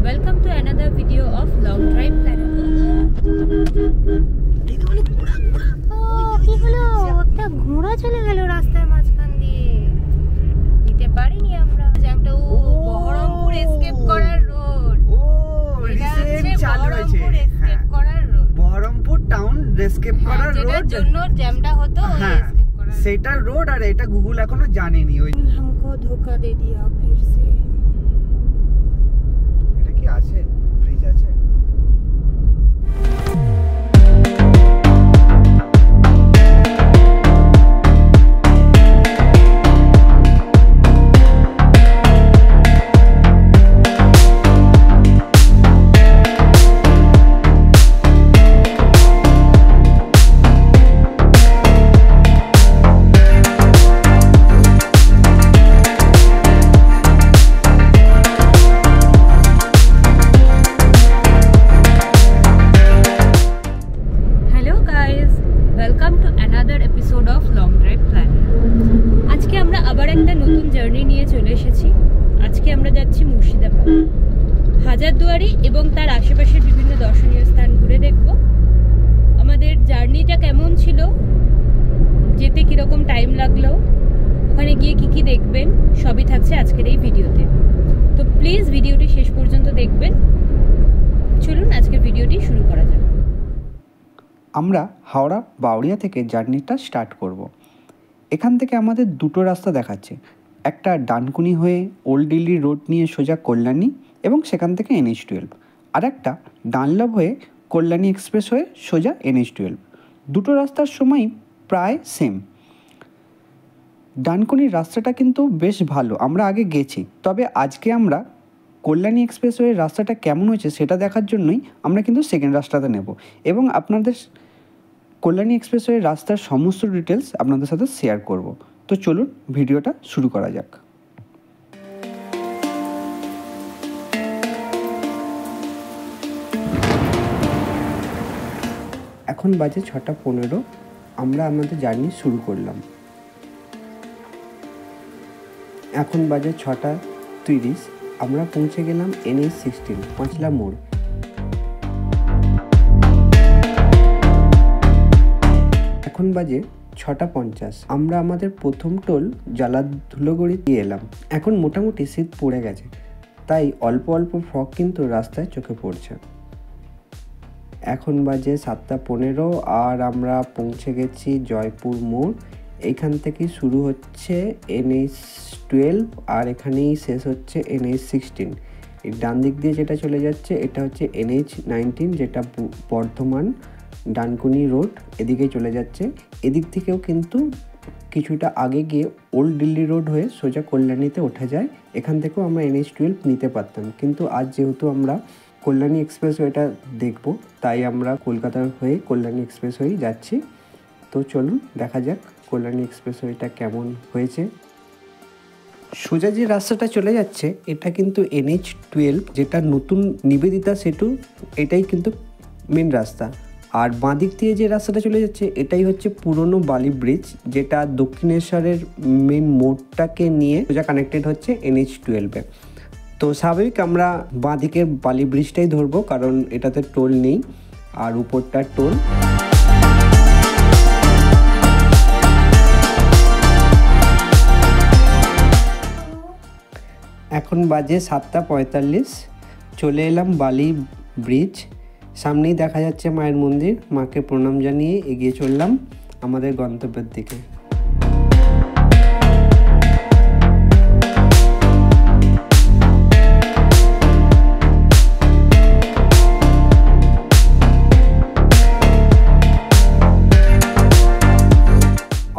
Welcome to another video of Long Drive Planner. কি হলো? একটা ঘোড়া চলে গেল রাস্তার মাঝখান দিয়ে। নিতে পারিনি আমরা। জ্যামটা বহরমপুর এসকেপ করার রোড। এটা হচ্ছে বহরমপুর এসকেপ করার রোড। বহরমপুর টাউন এসকেপ করার রোড। যেটার জন্য জ্যামটা হতো এসকেপ করার। সেটা রোড আর এটা গুগল এখনো জানেনি। ওই हमको धोखा दे दिया फिर से। এটা কি আছে? ফ্রিজ আছে? হাজারদুয়ারি এবং তার আশেপাশের বিভিন্ন দর্শনীয় স্থান ঘুরে দেখব। আমাদের জার্নিটা কেমন ছিল, যেতে কিরকম টাইম লাগলো, ওখানে গিয়ে কি কি দেখবেন, সবই থাকছে আজকের এই ভিডিওতে। তো প্লিজ ভিডিওটি শেষ পর্যন্ত দেখবেন। চলুন আজকের ভিডিওটি শুরু করা যাক। আমরা হাওড়া বাউরিয়া থেকে জার্নিটা স্টার্ট করব। এখান থেকে আমাদের দুটো রাস্তা দেখাচ্ছে, একটা ডানকুনি হয়ে ওল্ড দিল্লি রোড নিয়ে সোজা কল্যাণী এবং সেখান থেকে NH12, আর একটা ডানলভ হয়ে কল্যাণী এক্সপ্রেস হয়ে সোজা NH12। দুটো রাস্তার সময় প্রায় সেম। ডানকুনির রাস্তাটা কিন্তু বেশ ভালো, আমরা আগে গেছি। তবে আজকে আমরা কল্যাণী এক্সপ্রেস হয়ে রাস্তাটা কেমন হয়েছে সেটা দেখার জন্যই আমরা কিন্তু সেকেন্ড রাস্তাটা নেব এবং আপনাদের কল্যাণী এক্সপ্রেস হয়ে রাস্তার সমস্ত ডিটেলস আপনাদের সাথে শেয়ার করব। তো চলুন ভিডিওটা শুরু করা যাক। এখন বাজে 6:15, আমরা আমাদের জার্নি শুরু করলাম। এখন বাজে 6:30, আমরা পৌঁছে গেলাম NH16 পাঁচলা মোড়। এখন বাজে 6:50, আমরা আমাদের প্রথম টোল জ্বালা ধুলোগড়ি দিয়ে এলাম। এখন মোটামুটি শীত পড়ে গেছে, তাই অল্প অল্প ফগ কিন্তু রাস্তায় চোখে পড়ছে। এখন বাজে 7:15 আর আমরা পৌঁছে গেছি জয়পুর মোড়। এখান থেকেই শুরু হচ্ছে NH12 আর এখানেই শেষ হচ্ছে NH16। এই ডান দিক দিয়ে যেটা চলে যাচ্ছে এটা হচ্ছে NH19, যেটা বর্ধমান ডানকুনি রোড এদিকে চলে যাচ্ছে। এদিক থেকেও কিন্তু কিছুটা আগে গিয়ে ওল্ড দিল্লি রোড হয়ে সোজা কল্যাণীতে ওঠা যায়। এখান থেকেও আমরা NH12 নিতে পারতাম, কিন্তু আজ যেহেতু আমরা কল্যাণী এক্সপ্রেস ওয়েটা দেখব, তাই আমরা কলকাতার হয়ে কল্যাণী এক্সপ্রেস হয়েই যাচ্ছি। তো চলুন দেখা যাক কল্যাণী এক্সপ্রেস ওয়েটা কেমন হয়েছে। সোজা যে রাস্তাটা চলে যাচ্ছে এটা কিন্তু NH12, যেটা নতুন নিবেদিতা সেতু, এটাই কিন্তু মেন রাস্তা। আর বাঁদিক দিয়ে যে রাস্তাটা চলে যাচ্ছে এটাই হচ্ছে পুরনো বালি ব্রিজ, যেটা দক্ষিণেশ্বরের মেন মোড়টাকে নিয়ে সোজা কানেক্টেড হচ্ছে NH12-এ। তো স্বাভাবিক আমরা বাঁদিকের বালি ব্রিজটাই ধরবো, কারণ এটাতে টোল নেই আর উপরটা টোল। এখন বাজে 7:45, চলে এলাম বালি ব্রিজ। সামনেই দেখা যাচ্ছে মায়ের মন্দির, মাকে প্রণাম জানিয়ে এগিয়ে চললাম আমাদের গন্তব্যের দিকে।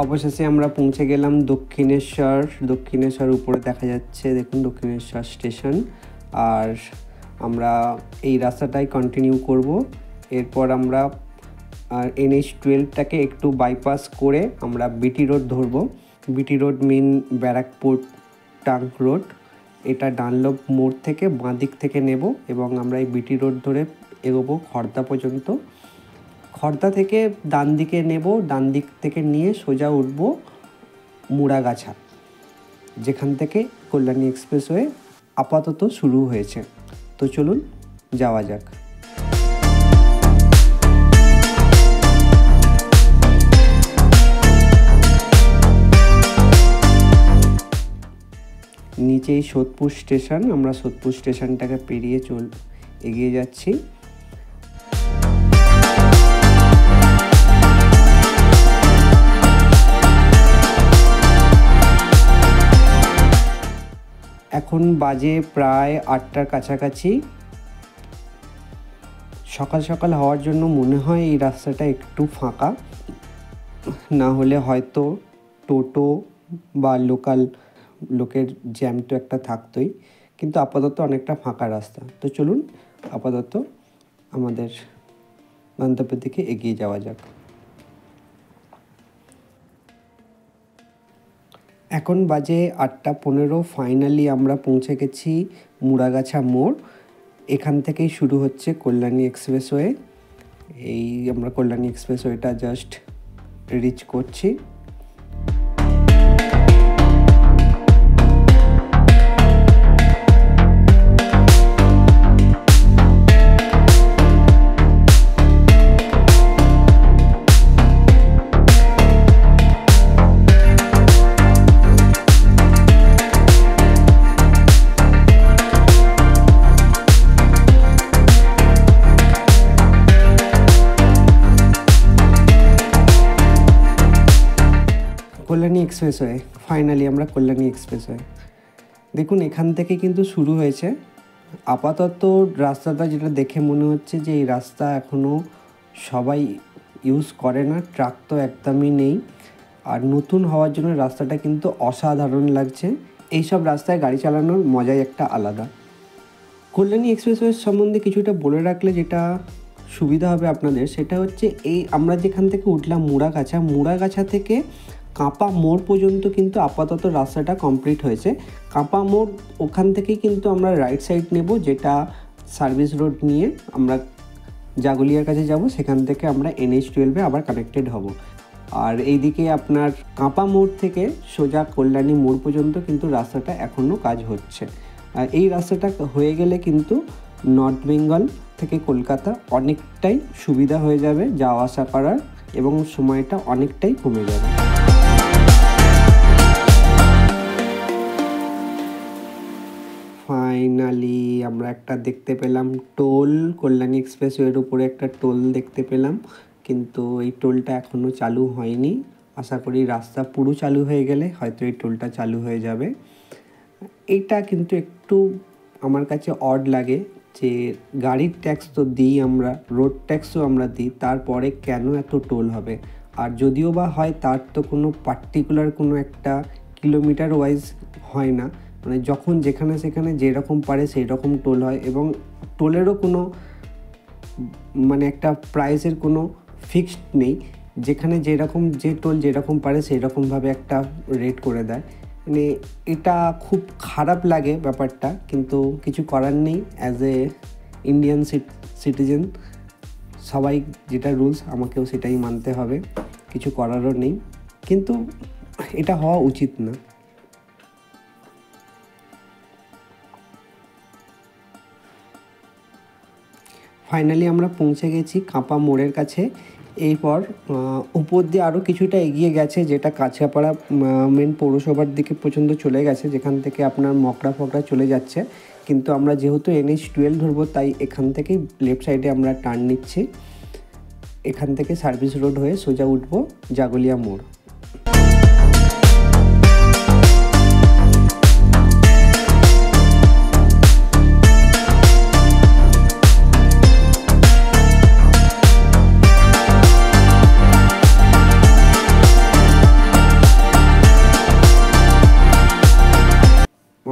অবশেষে আমরা পৌঁছে গেলাম দক্ষিণেশ্বর উপরে দেখা যাচ্ছে, দেখুন দক্ষিণেশ্বর স্টেশন। আর আমরা এই রাস্তাটাই কন্টিনিউ করব। এরপর আমরা NH12টাকে একটু বাইপাস করে আমরা BT রোড ধরব। BT road main Barrackpore trunk road, এটা ডানলভ মোড় থেকে বাঁ দিক থেকে নেব এবং আমরা এই BT রোড ধরে এগোবো খড়দা পর্যন্ত। খড়দা থেকে ডান দিকে নেব, ডান দিক থেকে নিয়ে সোজা উঠব মুড়াগাছা, যেখান থেকে কল্যাণী এক্সপ্রেসওয়ে আপাতত শুরু হয়েছে। তো চলুন যাওয়া যাক। নিচেই সোদপুর স্টেশন, আমরা সোদপুর স্টেশনটাকে পেরিয়ে এগিয়ে যাচ্ছি। এখন বাজে প্রায় 8টার কাছাকাছি। সকাল সকাল হওয়ার জন্য মনে হয় এই রাস্তাটা একটু ফাঁকা, না হলে হয়তো টোটো বা লোকের জ্যাম তো একটা থাকতোই, কিন্তু আপাতত অনেকটা ফাঁকা রাস্তা। তো চলুন আপাতত আমাদের গন্তব্যের দিকে এগিয়ে যাওয়া যাক। এখন বাজে 8:15। ফাইনালি আমরা পৌঁছে গেছি মুড়াগাছা মোড়। এখান থেকেই শুরু হচ্ছে কল্যাণী এক্সপ্রেসওয়ে। এই আমরা কল্যাণী এক্সপ্রেসওয়েটা জাস্ট রিচ করছি। কল্যাণী এক্সপ্রেসওয়ে, ফাইনালি আমরা কল্যাণী এক্সপ্রেসওয়ে। দেখুন এখান থেকে কিন্তু শুরু হয়েছে। আপাতত রাস্তাটা যেটা দেখে মনে হচ্ছে যে এই রাস্তা এখনও সবাই ইউজ করে না, ট্রাক তো একদমই নেই। আর নতুন হওয়ার জন্য রাস্তাটা কিন্তু অসাধারণ লাগছে। এইসব রাস্তায় গাড়ি চালানোর মজাই একটা আলাদা। কল্যাণী এক্সপ্রেসওয়ে সম্বন্ধে কিছুটা বলে রাখলে যেটা সুবিধা হবে আপনাদের, সেটা হচ্ছে এই আমরা যেখান থেকে উঠলাম মুড়াগাছা থেকে কাঁপা মোড় পর্যন্ত কিন্তু আপাতত রাস্তাটা কমপ্লিট হয়েছে। কাঁপা মোড় ওখান থেকেই কিন্তু আমরা রাইট সাইড নেব, যেটা সার্ভিস রোড নিয়ে আমরা জাগুলিয়ার কাছে যাব। সেখান থেকে আমরা NH-12 আবার কানেক্টেড হব। আর এইদিকে আপনার কাঁপা মোড় থেকে সোজা কল্যাণী মোড় পর্যন্ত কিন্তু রাস্তাটা এখনও কাজ হচ্ছে। এই রাস্তাটা হয়ে গেলে কিন্তু নর্থ বেঙ্গল থেকে কলকাতা অনেকটাই সুবিধা হয়ে যাবে যাওয়া আসা করার, এবং সময়টা অনেকটাই কমে যাবে। ফাইনালি আমরা একটা দেখতে পেলাম টোল, কল্যাণী এক্সপ্রেসওয়ের উপরে একটা টোল দেখতে পেলাম, কিন্তু এই টোলটা এখনও চালু হয়নি। আশা করি রাস্তা পুরো চালু হয়ে গেলে হয়তো এই টোলটা চালু হয়ে যাবে। এইটা কিন্তু একটু আমার কাছে অড লাগে যে গাড়ির ট্যাক্স তো দিই আমরা, রোড ট্যাক্সও আমরা দিই, তারপরে কেন এত টোল হবে? আর যদিও বা হয় তার তো কোনো পার্টিকুলার কোনো একটা কিলোমিটার ওয়াইজ হয় না, মানে যখন যেখানে সেখানে যেরকম পারে সেই রকম টোল হয়, এবং টোলেরও কোনো মানে একটা প্রাইসের কোনো ফিক্সড নেই। যেখানে যেরকম যে টোল যেরকম পারে সেই রকমভাবে একটা রেট করে দেয়। মানে এটা খুব খারাপ লাগে ব্যাপারটা, কিন্তু কিছু করার নেই। অ্যাজ এ ইন্ডিয়ান সিটিজেন সবাই যেটা রুলস আমাকেও সেটাই মানতে হবে, কিছু করারও নেই, কিন্তু এটা হওয়া উচিত না। ফাইনালি আমরা পৌঁছে গেছি কাঁপা মোড়ের কাছে। এরপর উপর দিয়ে আরও কিছুটা এগিয়ে গেছে, যেটা কাছাপাড়া মেন পৌরসভার দিকে পর্যন্ত চলে গেছে, যেখান থেকে আপনার মকড়া ফকড়া চলে যাচ্ছে। কিন্তু আমরা যেহেতু NH-12 ধরবো, তাই এখান থেকেই লেফট সাইডে আমরা টার্ন নিচ্ছি। এখান থেকে সার্ভিস রোড হয়ে সোজা উঠবো জাগুলিয়া মোড়।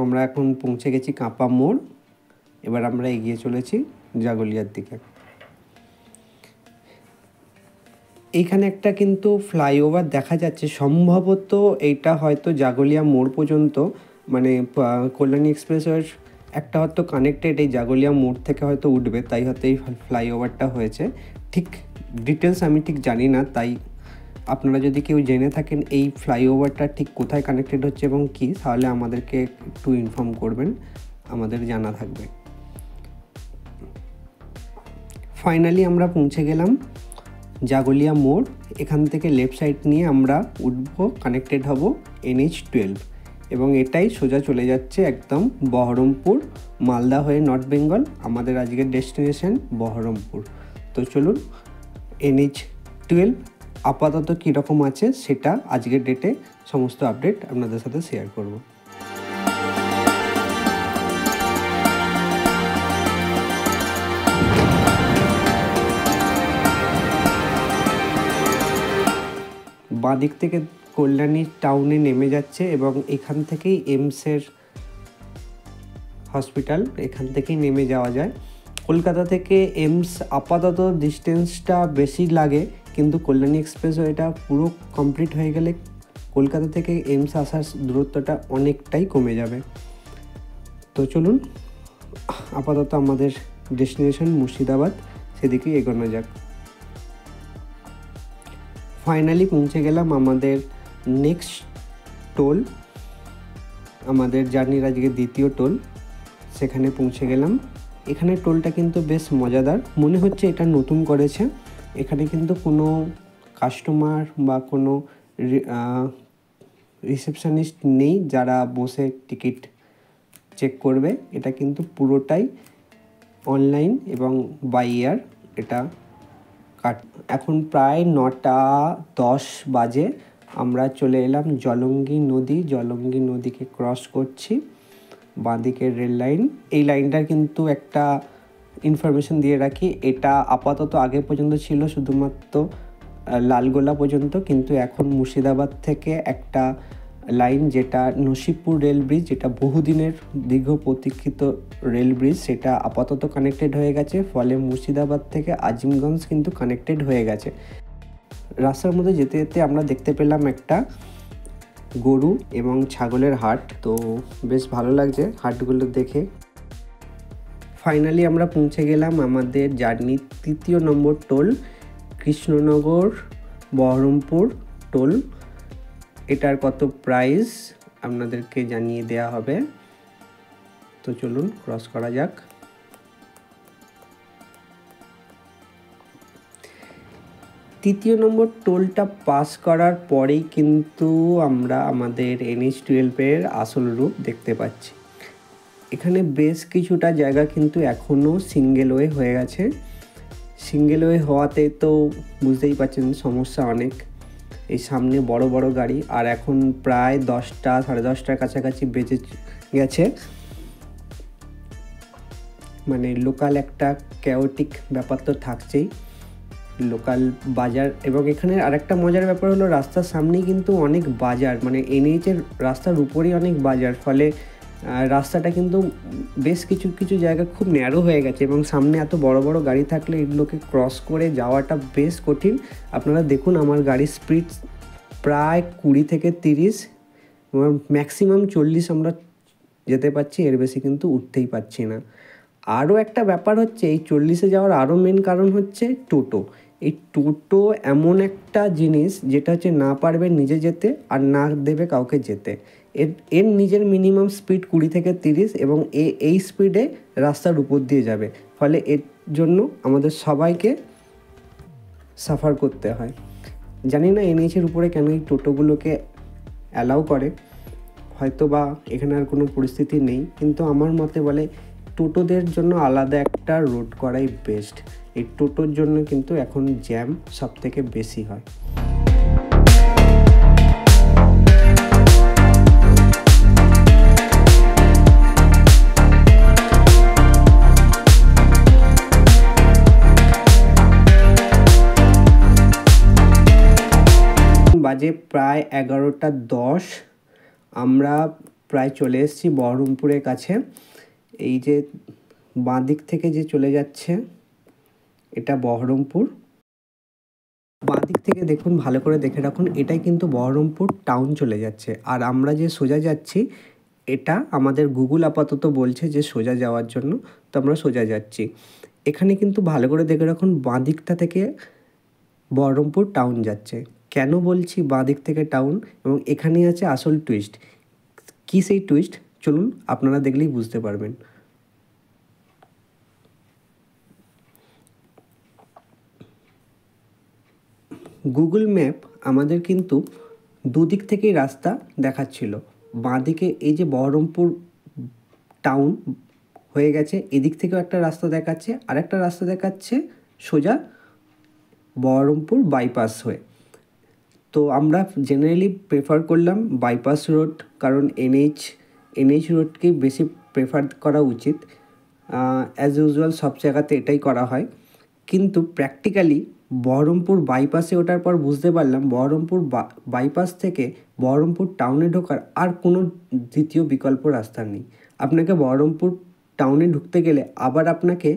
আমরা এখন পৌঁছে গেছি কাঁপা মোড়। এবার আমরা এগিয়ে চলেছি জাগুলিয়ার দিকে। এইখানে একটা কিন্তু ফ্লাইওভার দেখা যাচ্ছে, সম্ভবত এইটা হয়তো জাগুলিয়া মোড় পর্যন্ত, মানে কল্যাণী এক্সপ্রেসওয়ের একটা হয়তো কানেক্টেড এই জাগুলিয়া মোড় থেকে হয়তো উঠবে, তাই হয়তো এই ফ্লাইওভারটা হয়েছে। ঠিক ডিটেলস আমি ঠিক জানি না, তাই আপনারা যদি কেউ জেনে থাকেন এই ফ্লাইওভারটা ঠিক কোথায় কানেক্টেড হচ্ছে এবং কি, তাহলে আমাদেরকে একটু ইনফর্ম করবেন, আমাদের জানা থাকবে। ফাইনালি আমরা পৌঁছে গেলাম জাগলিয়া মোড়। এখান থেকে লেফট সাইড নিয়ে আমরা উঠবো, কানেক্টেড হব NH-12 এবং এটাই সোজা চলে যাচ্ছে একদম বহরমপুর, মালদা হয়ে নর্থ বেঙ্গল। আমাদের আজকের ডেস্টিনেশন বহরমপুর। তো চলুন NH-12 আপাতত কীরকম আছে সেটা আজকের ডেটে সমস্ত আপডেট আপনাদের সাথে শেয়ার করব। বাঁ দিক থেকে কল্যাণী টাউনে নেমে যাচ্ছে এবং এখান থেকেই এইমসের হসপিটাল, এখান থেকেই নেমে যাওয়া যায়। কলকাতা থেকে এইমস আপাতত ডিস্টেন্সটা বেশি লাগে, কিন্তু কল্যাণী এক্সপ্রেসওয়েটা পুরো কমপ্লিট হয়ে গেলে কলকাতা থেকে এইমস আসার দূরত্বটা অনেকটাই কমে যাবে। তো চলুন আপাতত আমাদের ডেস্টিনেশন মুর্শিদাবাদ, সেদিকেই এগোনো যাক। ফাইনালি পৌঁছে গেলাম আমাদের নেক্সট টোল, আমাদের জার্নির আজকে দ্বিতীয় টোল, সেখানে পৌঁছে গেলাম। এখানে টোলটা কিন্তু বেশ মজাদার, মনে হচ্ছে এটা নতুন করেছে। এখানে কিন্তু কোনো কাস্টমার বা কোনো রিসেপশনিস্ট নেই যারা বসে টিকিট চেক করবে। এটা কিন্তু পুরোটাই অনলাইন এবং বাই ইয়ার এটা এখন প্রায় 9:10 বাজে। আমরা চলে এলাম জলঙ্গি নদীকে ক্রস করছি। বাঁদিকের রেল লাইন, এই লাইনটার কিন্তু একটা ইনফরমেশন দিয়ে রাখি, এটা আপাতত আগে পর্যন্ত ছিল শুধুমাত্র লালগোলা পর্যন্ত, কিন্তু এখন মুর্শিদাবাদ থেকে একটা লাইন যেটা নসিবপুর রেল ব্রিজ, যেটা বহুদিনের দীর্ঘ প্রতীক্ষিত রেল ব্রিজ, সেটা আপাতত কানেক্টেড হয়ে গেছে। ফলে মুর্শিদাবাদ থেকে আজিমগঞ্জ কিন্তু কানেক্টেড হয়ে গেছে। রাস্তার মধ্যে যেতে যেতে আমরা দেখতে পেলাম একটা গরু এবং ছাগলের হাট, তো বেশ ভালো লাগছে হাটগুলো দেখে। ফাইনালি আমরা পৌঁছে গেলাম আমাদের জার্নির 3 নম্বর টোল, কৃষ্ণনগর বহরমপুর টোল। এটার কত প্রাইস আপনাদেরকে জানিয়ে দেওয়া হবে। তো চলুন ক্রস করা যাক। তৃতীয় নম্বর টোলটা পাস করার পরেই কিন্তু আমরা আমাদের NH-12 আসল রূপ দেখতে পাচ্ছি। এখানে বেশ কিছুটা জায়গা কিন্তু এখনও সিঙ্গেল ওয়ে হয়ে গেছে। সিঙ্গেল ওয়ে হওয়াতে তো বুঝতেই পারছেন সমস্যা অনেক। এই সামনে বড় বড় গাড়ি, আর এখন প্রায় 10টা 10:30টার কাছাকাছি বেজে গেছে। মানে লোকাল একটা ক্যাওটিক ব্যাপার তো থাকছেই, লোকাল বাজার। এবং এখানে আরেকটা মজার ব্যাপার হলো রাস্তার সামনেই কিন্তু অনেক বাজার, মানে NH-এর রাস্তার উপরেই অনেক বাজার। ফলে রাস্তাটা কিন্তু বেশ কিছু জায়গা খুব ন্যারো হয়ে গেছে এবং সামনে এত বড় বড় গাড়ি থাকলে এগুলোকে ক্রস করে যাওয়াটা বেশ কঠিন। আপনারা দেখুন আমার গাড়ির স্পিড প্রায় 20 থেকে 30, ম্যাক্সিমাম 40 আমরা যেতে পারছি, এর বেশি কিন্তু উঠতেই পারছি না। আরও একটা ব্যাপার হচ্ছে, এই 40-এ যাওয়ার আরও মেন কারণ হচ্ছে টোটো। এই টোটো এমন একটা জিনিস যেটা হচ্ছে না পারবে নিজে যেতে আর না দেবে কাউকে যেতে। এর নিজের মিনিমাম স্পিড 20 থেকে 30 এবং এই স্পিডে রাস্তার উপর দিয়ে যাবে। ফলে এর জন্য আমাদের সবাইকে সাফার করতে হয়। জানি না NH-এর উপরে কেন এই টোটোগুলোকে অ্যালাউ করে, হয়তো বা এখানে আর কোনো পরিস্থিতি নেই, কিন্তু আমার মতে বলে টোটোদের জন্য আলাদা একটা রুট করাই বেস্ট। এই টোটোর জন্য কিন্তু এখন জ্যাম সব থেকে বেশি হয়। বাজে প্রায় 11:10, আমরা প্রায় চলে এসেছি বহরমপুরের কাছে। এই যে বাঁ দিক থেকে যে চলে যাচ্ছে এটা বহরমপুর। বাঁ দিক থেকে দেখুন, ভালো করে দেখে রাখুন, এটাই কিন্তু বহরমপুর টাউন চলে যাচ্ছে। আর আমরা যে সোজা যাচ্ছি এটা আমাদের গুগল আপাতত বলছে যে সোজা যাওয়ার জন্য, তো আমরা সোজা যাচ্ছি। এখানে কিন্তু ভালো করে দেখে রাখুন, বাঁ দিকটা থেকে বহরমপুর টাউন যাচ্ছে। কেন বলছি বাঁ দিক থেকে টাউন, এবং এখানেই আছে আসল টুইস্ট। কী সেই টুইস্ট চলুন আপনারা দেখলেই বুঝতে পারবেন। গুগল ম্যাপ আমাদের কিন্তু দুদিক থেকেই রাস্তা দেখাচ্ছিল। বাঁদিকে এই যে বহরমপুর টাউন হয়ে গেছে, এদিক থেকেও একটা রাস্তা দেখাচ্ছে, আর একটা রাস্তা দেখাচ্ছে সোজা বহরমপুর বাইপাস হয়ে। তো আমরা জেনারেলি প্রেফার করলাম বাইপাস রোড, কারণ এনএইচ রোডকেই বেশি প্রেফার করা উচিত। অ্যাজ ইউজুয়াল সব জায়গাতে এটাই করা হয়, কিন্তু প্র্যাকটিক্যালি বহরমপুর বাইপাসে ওঠার পর বুঝতে পারলাম বহরমপুর বাইপাস থেকে বহরমপুর টাউনে ঢোকার আর কোনো দ্বিতীয় বিকল্প রাস্তা নেই। আপনাকে বহরমপুর টাউনে ঢুকতে গেলে আবার আপনাকে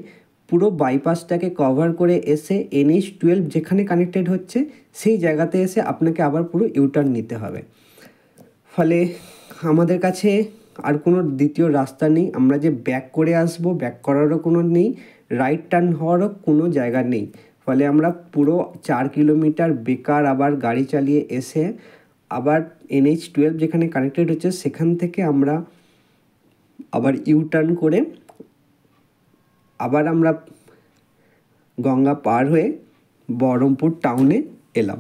পুরো বাইপাসটাকে কভার করে এসে NH-12 যেখানে কানেক্টেড হচ্ছে সেই জায়গাতে এসে আপনাকে আবার পুরো ইউটার্ন নিতে হবে। ফলে আমাদের কাছে আর কোনো দ্বিতীয় রাস্তা নেই। আমরা যে ব্যাক করে আসবো, ব্যাক করারও কোনো নেই, রাইট টার্ন হওয়ারও কোনো জায়গা নেই। ফলে আমরা পুরো 4 কিলোমিটার বেকার আবার গাড়ি চালিয়ে এসে আবার NH-12 যেখানে কানেক্টেড হচ্ছে সেখান থেকে আমরা আবার ইউটার্ন করে আবার আমরা গঙ্গা পার হয়ে বহরমপুর টাউনে এলাম।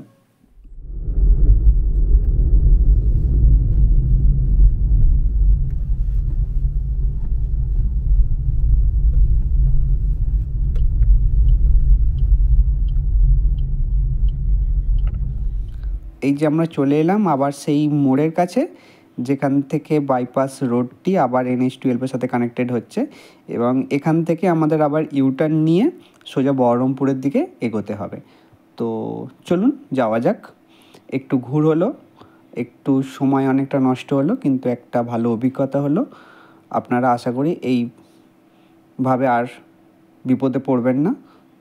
এই যে আমরা চলে এলাম আবার সেই মোড়ের কাছে, যেখান থেকে বাইপাস রোডটি আবার NH-12 সাথে কানেক্টেড হচ্ছে, এবং এখান থেকে আমাদের আবার ইউটার্ন নিয়ে সোজা বহরমপুরের দিকে এগোতে হবে। তো চলুন যাওয়া যাক। একটু ঘুর হলো, একটু সময় অনেকটা নষ্ট হলো, কিন্তু একটা ভালো অভিজ্ঞতা হলো। আপনারা আশা করি এইভাবে আর বিপদে পড়বেন না।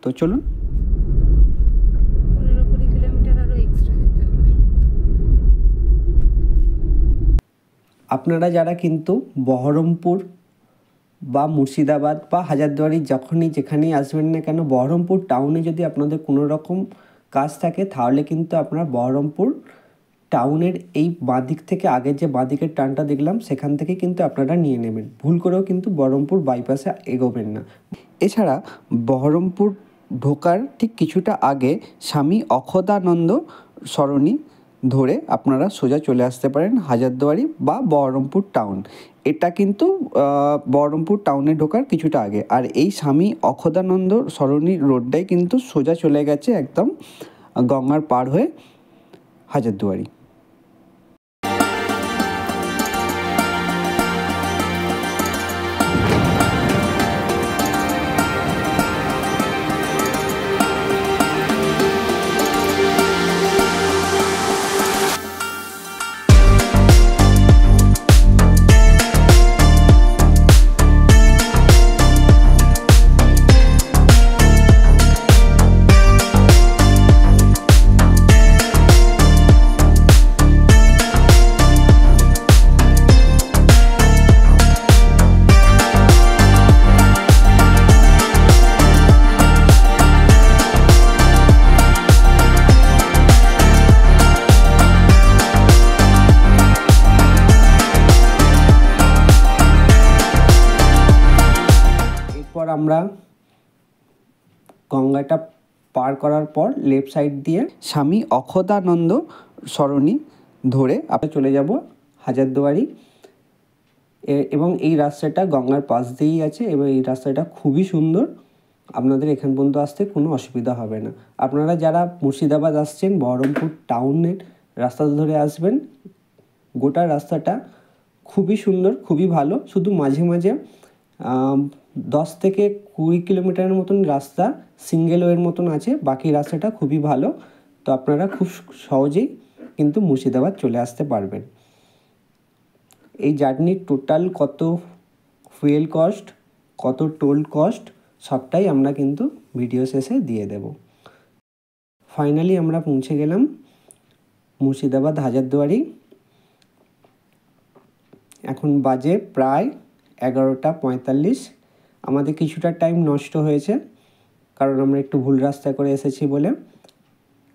তো চলুন। আপনারা যারা কিন্তু বহরমপুর বা মুর্শিদাবাদ বা হাজারদুয়ারি যেখানেই আসবেন না কেন, বহরমপুর টাউনে যদি আপনাদের কোনো রকম কাজ থাকে তাহলে কিন্তু আপনার বহরমপুর টাউনের এই বাঁদিক থেকে আগের যে বাঁদিকের টার্নটা দেখলাম সেখান থেকে কিন্তু আপনারা নিয়ে নেবেন। ভুল করেও কিন্তু বহরমপুর বাইপাসে এগোবেন না। এছাড়া বহরমপুর ঢোকার ঠিক কিছুটা আগে স্বামী অক্ষদানন্দ সরণি ধরে আপনারা সোজা চলে আসতে পারেন হাজারদুয়ারি বা বহরমপুর টাউন। এটা কিন্তু বহরমপুর টাউনে ঢোকার কিছুটা আগে। আর এই স্বামী অক্ষদানন্দ সরণি রোডটাই কিন্তু সোজা চলে গেছে একদম গঙ্গার পার হয়ে হাজারদুয়ারি। আমরা গঙ্গাটা পার করার পর লেফট সাইড দিয়ে স্বামী অক্ষদানন্দ সরণি ধরে আমরা চলে যাব হাজারদুয়ারি। এবং এই রাস্তাটা গঙ্গার পাশ দিয়েই আছে এবং এই রাস্তাটা খুবই সুন্দর। আপনাদের এখান পর্যন্ত আসতে কোনো অসুবিধা হবে না। আপনারা যারা মুর্শিদাবাদ আসছেন বহরমপুর টাউনের রাস্তা ধরে আসবেন। গোটা রাস্তাটা খুবই সুন্দর, খুবই ভালো। শুধু মাঝে মাঝে 10 থেকে 20 কিলোমিটারের মতন রাস্তা সিঙ্গেল ওয়ের মতন আছে, বাকি রাস্তাটা খুবই ভালো। তো আপনারা খুব সহজেই কিন্তু মুর্শিদাবাদ চলে আসতে পারবেন। এই জার্নির টোটাল কত ফুয়েল কস্ট, কত টোল কস্ট সবটাই আমরা কিন্তু ভিডিও শেষে দিয়ে দেব। ফাইনালি আমরা পৌঁছে গেলাম মুর্শিদাবাদ হাজারদুয়ারি। এখন বাজে প্রায় 11:45। আমাদের কিছুটা টাইম নষ্ট হয়েছে কারণ আমরা একটু ভুল রাস্তায় করে এসেছি বলে।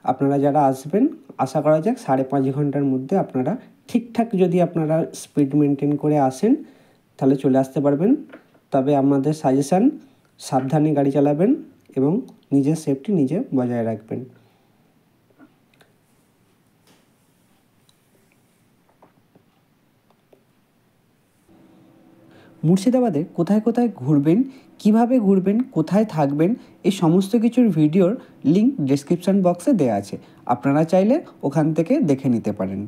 আপনারা যারা আসবেন আশা করা যাক 5.5 ঘন্টার মধ্যে আপনারা ঠিকঠাক যদি আপনারা স্পিড মেনটেন করে আসেন তাহলে চলে আসতে পারবেন। তবে আমাদের সাজেশান সাবধানে গাড়ি চালাবেন এবং নিজের সেফটি নিজে বজায় রাখবেন। মুর্শিদাবাদে কোথায় কোথায় ঘুরবেন, কিভাবে ঘুরবেন, কোথায় থাকবেন, এই সমস্ত কিছুর ভিডিওর লিঙ্ক ডেসক্রিপশন বক্সে দেওয়া আছে। আপনারা চাইলে ওখান থেকে দেখে নিতে পারেন।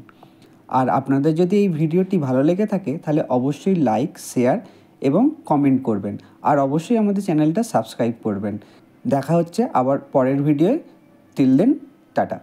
আর আপনাদের যদি এই ভিডিওটি ভালো লেগে থাকে তাহলে অবশ্যই লাইক, শেয়ার এবং কমেন্ট করবেন। আর অবশ্যই আমাদের চ্যানেলটা সাবস্ক্রাইব করবেন। দেখা হচ্ছে আবার পরের ভিডিওয়। Till then, tata.